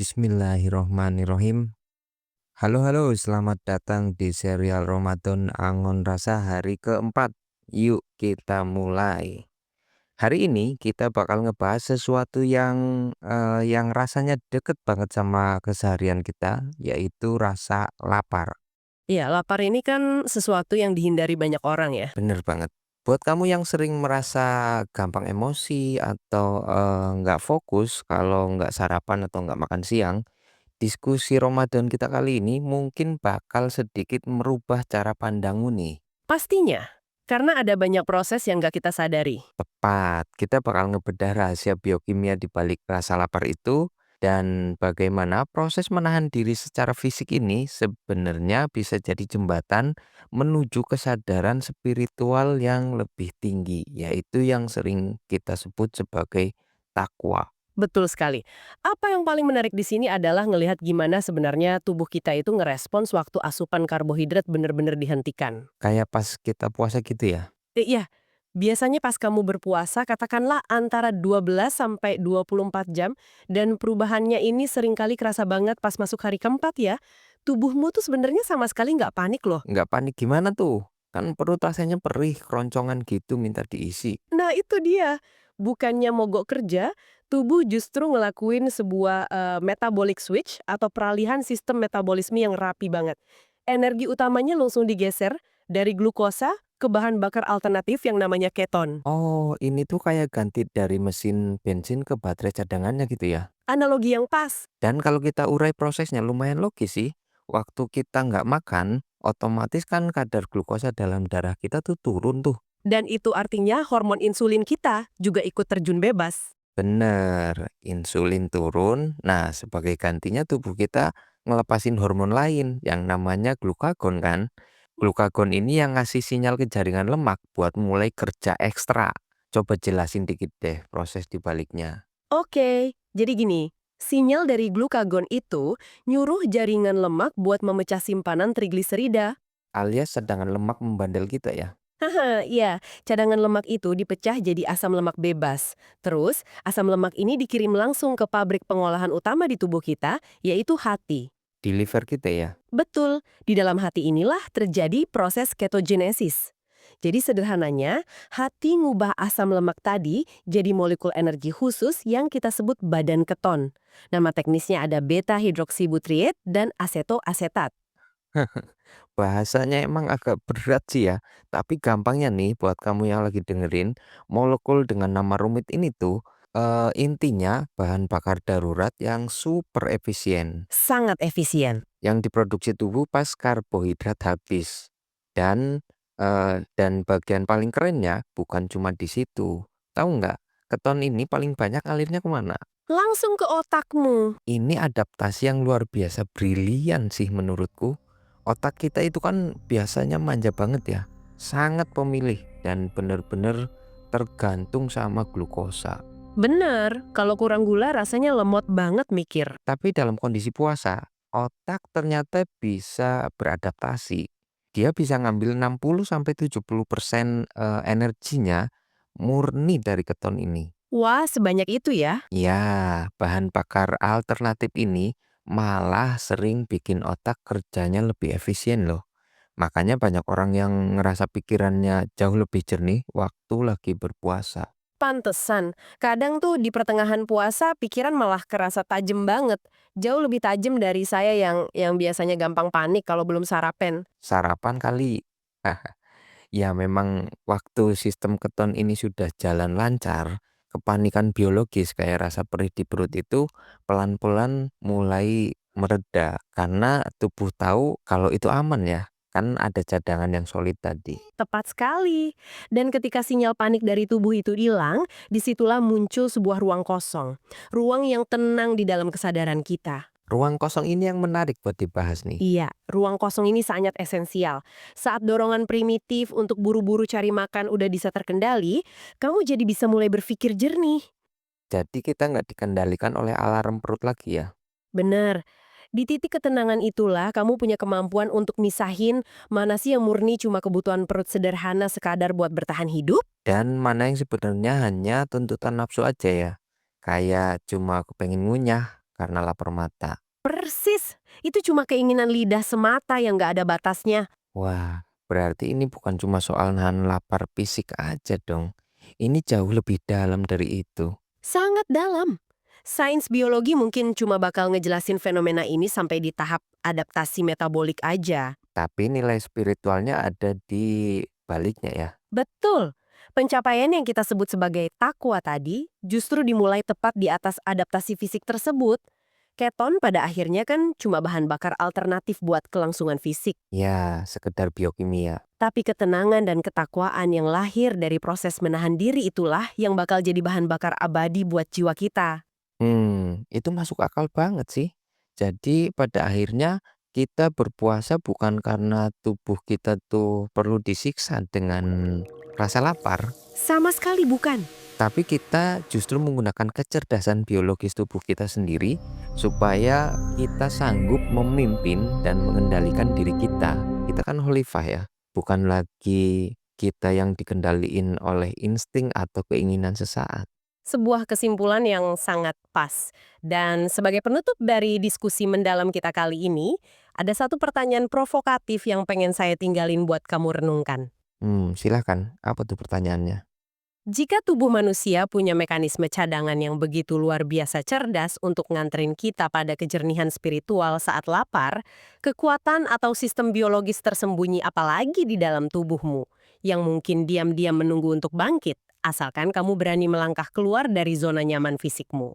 Bismillahirrohmanirrohim. Halo halo, selamat datang di serial Ramadan Angon Rasa hari keempat. Yuk kita mulai. Hari ini kita bakal ngebahas sesuatu yang rasanya deket banget sama keseharian kita, yaitu rasa lapar. Iya, lapar ini kan sesuatu yang dihindari banyak orang ya. Bener banget. Buat kamu yang sering merasa gampang emosi atau nggak fokus kalau nggak sarapan atau nggak makan siang, diskusi Ramadan kita kali ini mungkin bakal sedikit merubah cara pandangmu nih. Pastinya, karena ada banyak proses yang nggak kita sadari. Tepat, kita bakal ngebedah rahasia biokimia di balik rasa lapar itu dan bagaimana proses menahan diri secara fisik ini sebenarnya bisa jadi jembatan menuju kesadaran spiritual yang lebih tinggi, yaitu yang sering kita sebut sebagai takwa. Betul sekali. Apa yang paling menarik di sini adalah ngelihat gimana sebenarnya tubuh kita itu ngerespons waktu asupan karbohidrat benar-benar dihentikan. Kayak pas kita puasa gitu ya. Iya, biasanya pas kamu berpuasa katakanlah antara 12 sampai 24 jam dan perubahannya ini seringkali kerasa banget pas masuk hari keempat ya. Tubuhmu tuh sebenarnya sama sekali nggak panik loh. Nggak panik gimana tuh? Kan perut rasanya perih, keroncongan gitu minta diisi. Nah itu dia, bukannya mogok kerja, tubuh justru ngelakuin sebuah metabolic switch atau peralihan sistem metabolisme yang rapi banget. Energi utamanya langsung digeser dari glukosa ke bahan bakar alternatif yang namanya keton. Oh, ini tuh kayak ganti dari mesin bensin ke baterai cadangannya gitu ya. Analogi yang pas. Dan kalau kita urai prosesnya lumayan logis sih. Waktu kita nggak makan, otomatis kan kadar glukosa dalam darah kita tuh turun tuh. Dan itu artinya hormon insulin kita juga ikut terjun bebas. Bener, insulin turun. Nah, sebagai gantinya tubuh kita ngelepasin hormon lain yang namanya glukagon kan. Glukagon ini yang ngasih sinyal ke jaringan lemak buat mulai kerja ekstra. Coba jelasin dikit deh proses dibaliknya. Oke, jadi gini, sinyal dari glukagon itu nyuruh jaringan lemak buat memecah simpanan trigliserida. Alias cadangan lemak membandel kita ya. Haha, iya, cadangan lemak itu dipecah jadi asam lemak bebas. Terus, asam lemak ini dikirim langsung ke pabrik pengolahan utama di tubuh kita, yaitu hati. Di liver kita ya. Betul, di dalam hati inilah terjadi proses ketogenesis. Jadi sederhananya, hati ngubah asam lemak tadi jadi molekul energi khusus yang kita sebut badan keton. Nama teknisnya ada beta hidroksibutriat dan asetoasetat. Bahasanya emang agak berat sih ya, tapi gampangnya nih buat kamu yang lagi dengerin, molekul dengan nama rumit ini tuh intinya bahan bakar darurat yang super efisien, Sangat efisien. yang diproduksi tubuh pas karbohidrat habis. Dan bagian paling kerennya bukan cuma di situ. Tahu nggak? Keton ini paling banyak alirnya kemana? Langsung ke otakmu. Ini adaptasi yang luar biasa brilian sih menurutku. Otak kita itu kan biasanya manja banget ya, sangat pemilih dan benar-benar tergantung sama glukosa. Bener, kalau kurang gula rasanya lemot banget mikir. Tapi dalam kondisi puasa, otak ternyata bisa beradaptasi. Dia bisa ngambil 60-70% energinya murni dari keton ini. Wah, sebanyak itu ya? Ya, bahan bakar alternatif ini malah sering bikin otak kerjanya lebih efisien loh. Makanya banyak orang yang ngerasa pikirannya jauh lebih jernih waktu lagi berpuasa. Pantesan, kadang tuh di pertengahan puasa pikiran malah kerasa tajem banget. Jauh lebih tajem dari saya yang biasanya gampang panik kalau belum sarapan. Sarapan kali. Ya memang waktu sistem keton ini sudah jalan lancar, kepanikan biologis kayak rasa perih di perut itu pelan-pelan mulai mereda karena tubuh tahu kalau itu aman ya. Kan ada cadangan yang solid tadi. Tepat sekali. Dan ketika sinyal panik dari tubuh itu hilang, disitulah muncul sebuah ruang kosong. Ruang yang tenang di dalam kesadaran kita. Ruang kosong ini yang menarik buat dibahas nih. Iya, ruang kosong ini sangat esensial. Saat dorongan primitif untuk buru-buru cari makan udah bisa terkendali, kamu jadi bisa mulai berpikir jernih. Jadi kita nggak dikendalikan oleh alarm perut lagi ya. Bener. Di titik ketenangan itulah kamu punya kemampuan untuk misahin mana sih yang murni cuma kebutuhan perut sederhana sekadar buat bertahan hidup. Dan mana yang sebenarnya hanya tuntutan nafsu aja ya. Kayak cuma aku pengen ngunyah karena lapar mata. Persis, itu cuma keinginan lidah semata yang nggak ada batasnya. Wah, berarti ini bukan cuma soal nahan lapar fisik aja dong. Ini jauh lebih dalam dari itu. Sangat dalam. Sains biologi mungkin cuma bakal ngejelasin fenomena ini sampai di tahap adaptasi metabolik aja. Tapi nilai spiritualnya ada di baliknya ya. Betul. Pencapaian yang kita sebut sebagai takwa tadi justru dimulai tepat di atas adaptasi fisik tersebut. Keton pada akhirnya kan cuma bahan bakar alternatif buat kelangsungan fisik. Ya, sekedar biokimia. Tapi ketenangan dan ketakwaan yang lahir dari proses menahan diri itulah yang bakal jadi bahan bakar abadi buat jiwa kita. Itu masuk akal banget sih. Jadi pada akhirnya kita berpuasa bukan karena tubuh kita tuh perlu disiksa dengan rasa lapar, Sama sekali bukan. tapi kita justru menggunakan kecerdasan biologis tubuh kita sendiri supaya kita sanggup memimpin dan mengendalikan diri kita. Kita kan khalifah ya, bukan lagi kita yang dikendaliin oleh insting atau keinginan sesaat. Sebuah kesimpulan yang sangat pas. Dan sebagai penutup dari diskusi mendalam kita kali ini, ada satu pertanyaan provokatif yang pengen saya tinggalin buat kamu renungkan. Silahkan. Apa tuh pertanyaannya? Jika tubuh manusia punya mekanisme cadangan yang begitu luar biasa cerdas untuk nganterin kita pada kejernihan spiritual saat lapar, kekuatan atau sistem biologis tersembunyi apalagi di dalam tubuhmu yang mungkin diam-diam menunggu untuk bangkit, asalkan kamu berani melangkah keluar dari zona nyaman fisikmu.